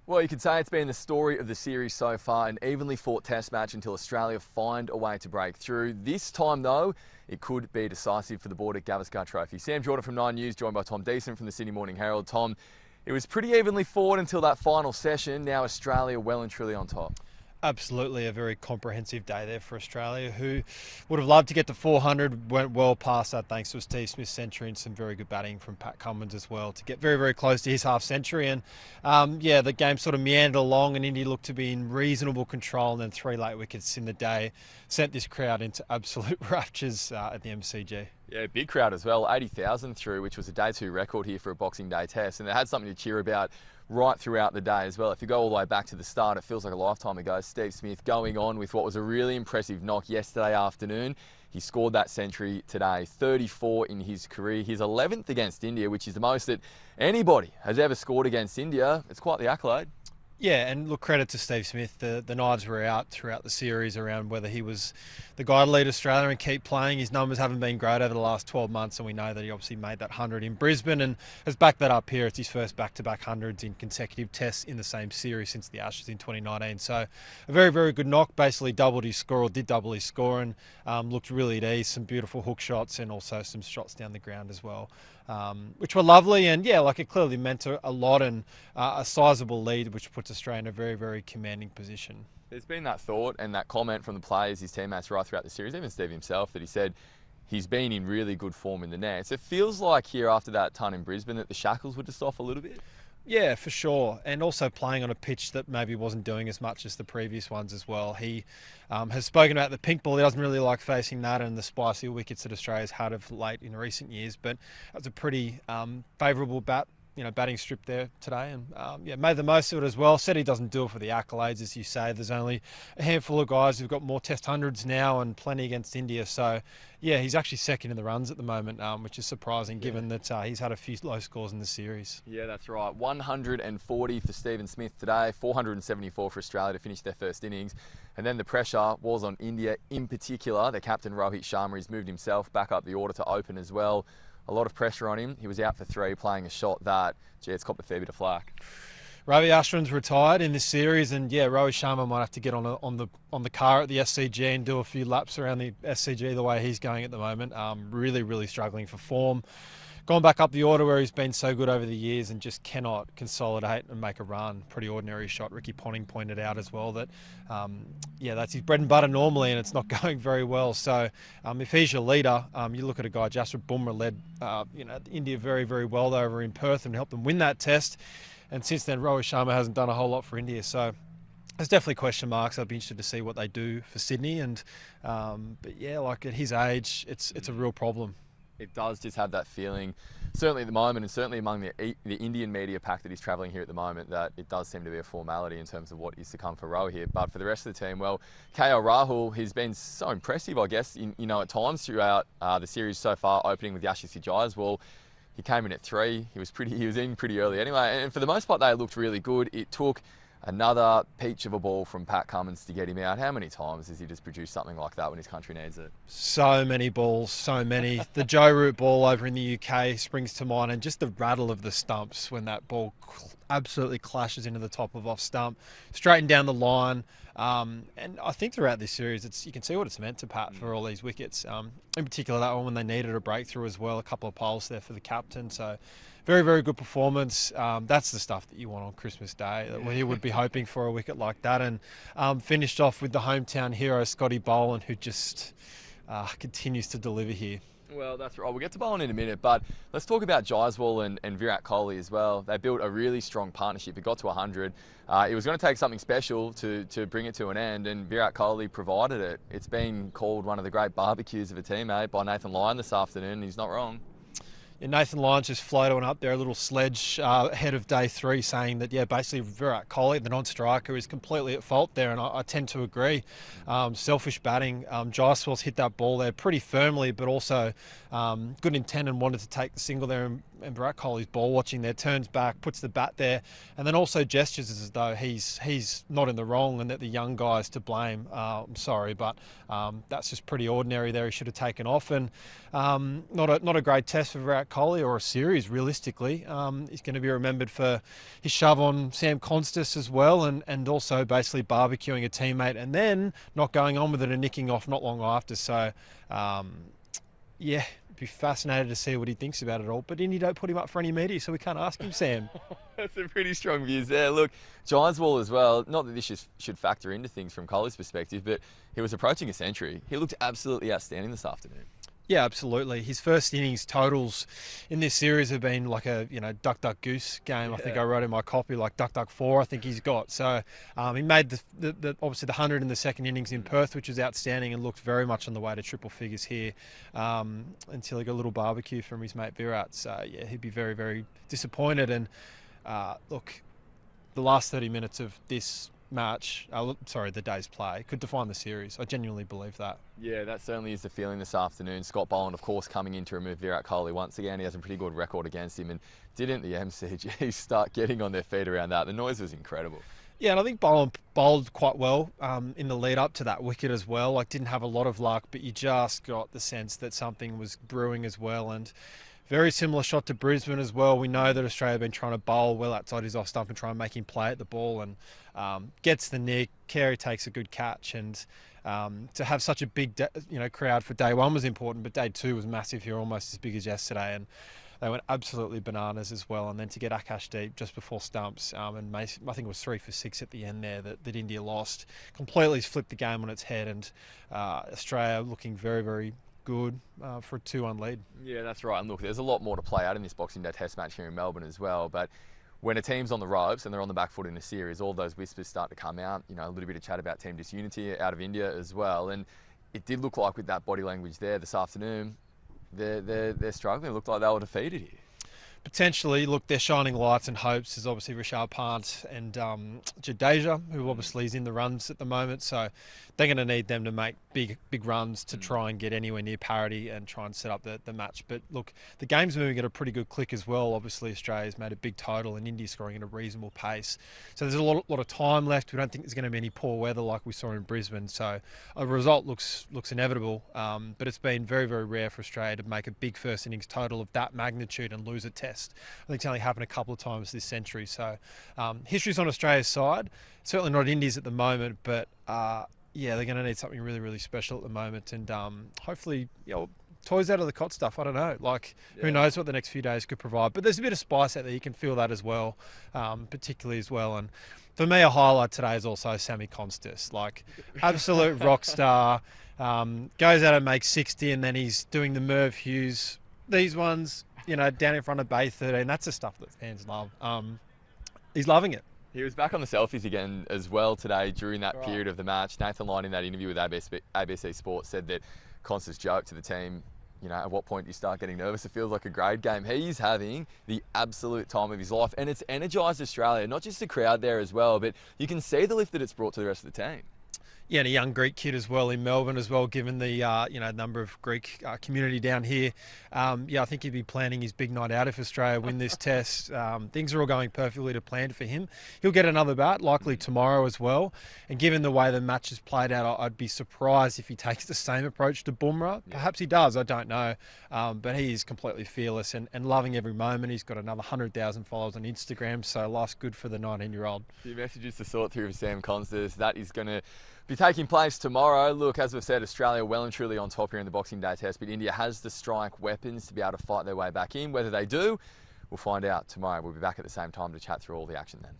Well, you could say it's been the story of the series so far, an evenly fought test match until Australia find a way to break through. This time, though, it could be decisive for the Border Gavaskar Trophy. Sam Jordan from 9 News, joined by Tom Deason from the Sydney Morning Herald. Tom, it was pretty evenly fought until that final session. Now Australia well and truly on top. Absolutely a very comprehensive day there for Australia, who would have loved to get to 400, went well past that thanks to a Steve Smith century and some very good batting from Pat Cummins as well to get very, very close to his half century. And yeah, the game sort of meandered along and India looked to be in reasonable control, and then 3 late wickets in the day sent this crowd into absolute raptures at the MCG. Yeah, big crowd as well, 80,000 through, which was a day 2 record here for a Boxing Day test, and they had something to cheer about right throughout the day as well. If you go all the way back to the start, it feels like a lifetime ago. Steve Smith going on with what was a really impressive knock yesterday afternoon. He scored that century today, 34 in his career. His 11th against India, which is the most that anybody has ever scored against India. It's quite the accolade. Yeah, and look, credit to Steve Smith. The knives were out throughout the series around whether he was the guy to lead Australia and keep playing. His numbers haven't been great over the last 12 months, and we know that he obviously made that 100 in Brisbane and has backed that up here. It's his first back-to-back hundreds in consecutive tests in the same series since the Ashes in 2019. So a very, very good knock. Basically doubled his score, or did double his score, and looked really at ease. Some beautiful hook shots and also some shots down the ground as well. Which were lovely, and yeah, like it clearly meant a lot, and a sizable lead, which puts Australia in a very, very commanding position. There's been that thought and that comment from the players, his teammates right throughout the series, even Steve himself, that he said he's been in really good form in the nets. It feels like here after that ton in Brisbane that the shackles were just off a little bit. Yeah, for sure. And also playing on a pitch that maybe wasn't doing as much as the previous ones as well. He has spoken about the pink ball. He doesn't really like facing that and the spicy wickets that Australia's had of late in recent years. But that's a pretty favourable batting strip there today, and yeah, made the most of it as well. Said he doesn't do it for the accolades, as you say. There's only a handful of guys who've got more test hundreds now and plenty against India. So yeah, he's actually second in the runs at the moment, which is surprising given that he's had a few low scores in the series. Yeah, that's right. 140 for Stephen Smith today, 474 for Australia to finish their first innings. And then the pressure was on India in particular. Their captain Rohit Sharma has moved himself back up the order to open as well. A lot of pressure on him. He was out for 3 playing a shot that, gee, it's copped a fair bit of flack. Ravi Ashwin's retired in this series, and yeah, Rohit Sharma might have to get on the car at the SCG and do a few laps around the SCG the way he's going at the moment. Really, really struggling for form. Gone back up the order where he's been so good over the years and just cannot consolidate and make a run. Pretty ordinary shot. Ricky Ponting pointed out as well that, yeah, that's his bread and butter normally, and it's not going very well. So if he's your leader, you look at a guy, Jasprit Bumrah led India very, very well over in Perth and helped them win that test. And since then, Rohit Sharma hasn't done a whole lot for India. So there's definitely question marks. I'd be interested to see what they do for Sydney. And but yeah, like at his age, it's a real problem. It does just have that feeling, certainly at the moment, and certainly among the Indian media pack that he's travelling here at the moment, that it does seem to be a formality in terms of what is to come for Rohit here. But for the rest of the team, well, KL Rahul has been so impressive, I guess, at times throughout the series so far, opening with Yashasvi Jaiswal. He came in at 3. He was in pretty early anyway, and for the most part, they looked really good. It took another peach of a ball from Pat Cummins to get him out. How many times has he just produced something like that when his country needs it? So many balls, so many. The Joe Root ball over in the UK springs to mind, and just the rattle of the stumps when that ball absolutely clashes into the top of off stump, straightened down the line. And I think throughout this series, you can see what it's meant to Pat for all these wickets. In particular, that one when they needed a breakthrough as well, a couple of poles there for the captain. So very, very good performance. That's the stuff that you want on Christmas Day. Yeah. He would be hoping for a wicket like that. And finished off with the hometown hero, Scotty Boland, who just continues to deliver here. Well, that's right. We'll get to Boland in a minute, but let's talk about Jaiswal and Virat Kohli as well. They built a really strong partnership. It got to 100. It was going to take something special to bring it to an end, and Virat Kohli provided it. It's been called one of the great barbecues of a teammate by Nathan Lyon this afternoon, and he's not wrong. Yeah, Nathan Lyons just floated one up there, a little sledge ahead of day 3, saying that, yeah, basically Virat Kohli, the non-striker, is completely at fault there, and I tend to agree. Selfish batting. Jaiswal's hit that ball there pretty firmly, but also good intent and wanted to take the single there and and Virat Kohli's ball watching there, turns back, puts the bat there, and then also gestures as though he's not in the wrong and that the young guy's to blame. I'm sorry, but that's just pretty ordinary there. He should have taken off, and not a great test for Virat Kohli, or a series realistically. He's going to be remembered for his shove on Sam Konstas as well, and also basically barbecuing a teammate and then not going on with it and nicking off not long after. So yeah, be fascinated to see what he thinks about it all. But Indy don't put him up for any media, so we can't ask him, Sam. That's some pretty strong views there. Look, Giants ball as well. Not that this should factor into things from Kohli's perspective, but he was approaching a century. He looked absolutely outstanding this afternoon. Yeah, absolutely. His first innings totals in this series have been like a duck duck goose game. Yeah. I think I wrote in my copy like duck duck 4. I think he's got. So he made the obviously the 100 in the second innings in Perth, which was outstanding, and looked very much on the way to triple figures here until he got a little barbecue from his mate Virat. So yeah, he'd be very, very disappointed. And look, the last 30 minutes of this match, the day's play, could define the series. I genuinely believe that. Yeah, that certainly is the feeling this afternoon. Scott Boland, of course, coming in to remove Virat Kohli once again. He has a pretty good record against him, and didn't the MCG start getting on their feet around that? The noise was incredible. Yeah, and I think Boland bowled quite well in the lead up to that wicket as well. Like, didn't have a lot of luck, but you just got the sense that something was brewing as well. And very similar shot to Brisbane as well. We know that Australia have been trying to bowl well outside his off stump and try and make him play at the ball, and gets the nick. Carey takes a good catch, and to have such a big crowd for day one was important, but day two was massive here, almost as big as yesterday, and they went absolutely bananas as well. And then to get Akash deep just before stumps, and I think it was 3 for 6 at the end there that India lost, completely flipped the game on its head, and Australia looking very, very good for a 2-1 lead. Yeah, that's right. And look, there's a lot more to play out in this Boxing Day Test match here in Melbourne as well. But when a team's on the ropes and they're on the back foot in a series, all those whispers start to come out. A little bit of chat about team disunity out of India as well. And it did look like with that body language there this afternoon, they're struggling. It looked like they were defeated here. Potentially, look, their shining lights and hopes is obviously Rishabh Pant and Jadeja, who obviously is in the runs at the moment. So they're going to need them to make big runs to try and get anywhere near parity and try and set up the match. But look, the game's moving at a pretty good click as well. Obviously, Australia's made a big total and India's scoring at a reasonable pace. So there's a lot of time left. We don't think there's going to be any poor weather like we saw in Brisbane. So a result looks inevitable. But it's been very, very rare for Australia to make a big first innings total of that magnitude and lose a test. I think it's only happened a couple of times this century. So history's on Australia's side. Certainly not India's at the moment, but yeah, they're going to need something really, really special at the moment. And hopefully, toys out of the cot stuff. I don't know. Who knows what the next few days could provide. But there's a bit of spice out there. You can feel that as well, particularly as well. And for me, a highlight today is also Sammy Konstas. Absolute rock star. Goes out and makes 60, and then he's doing the Merv Hughes. These ones, down in front of Bay 13. That's the stuff that fans love. He's loving it. He was back on the selfies again as well today during that period of the match. Nathan Lyon, in that interview with ABC Sports, said that Konstas joked to the team, at what point do you start getting nervous? It feels like a grade game. He's having the absolute time of his life, and it's energised Australia, not just the crowd there as well, but you can see the lift that it's brought to the rest of the team. Yeah, and a young Greek kid as well in Melbourne as well, given the number of Greek community down here. I think he'd be planning his big night out if Australia win this test. Things are all going perfectly to plan for him. He'll get another bat, likely tomorrow as well. And given the way the match has played out, I'd be surprised if he takes the same approach to Bumrah. Perhaps he does, I don't know. But he is completely fearless and loving every moment. He's got another 100,000 followers on Instagram, so life's good for the 19-year-old. A few messages to sort through for Sam Konstas. That is going to be taking place tomorrow. Look, as we've said, Australia well and truly on top here in the Boxing Day Test, but India has the strike weapons to be able to fight their way back in. Whether they do, we'll find out tomorrow. We'll be back at the same time to chat through all the action then.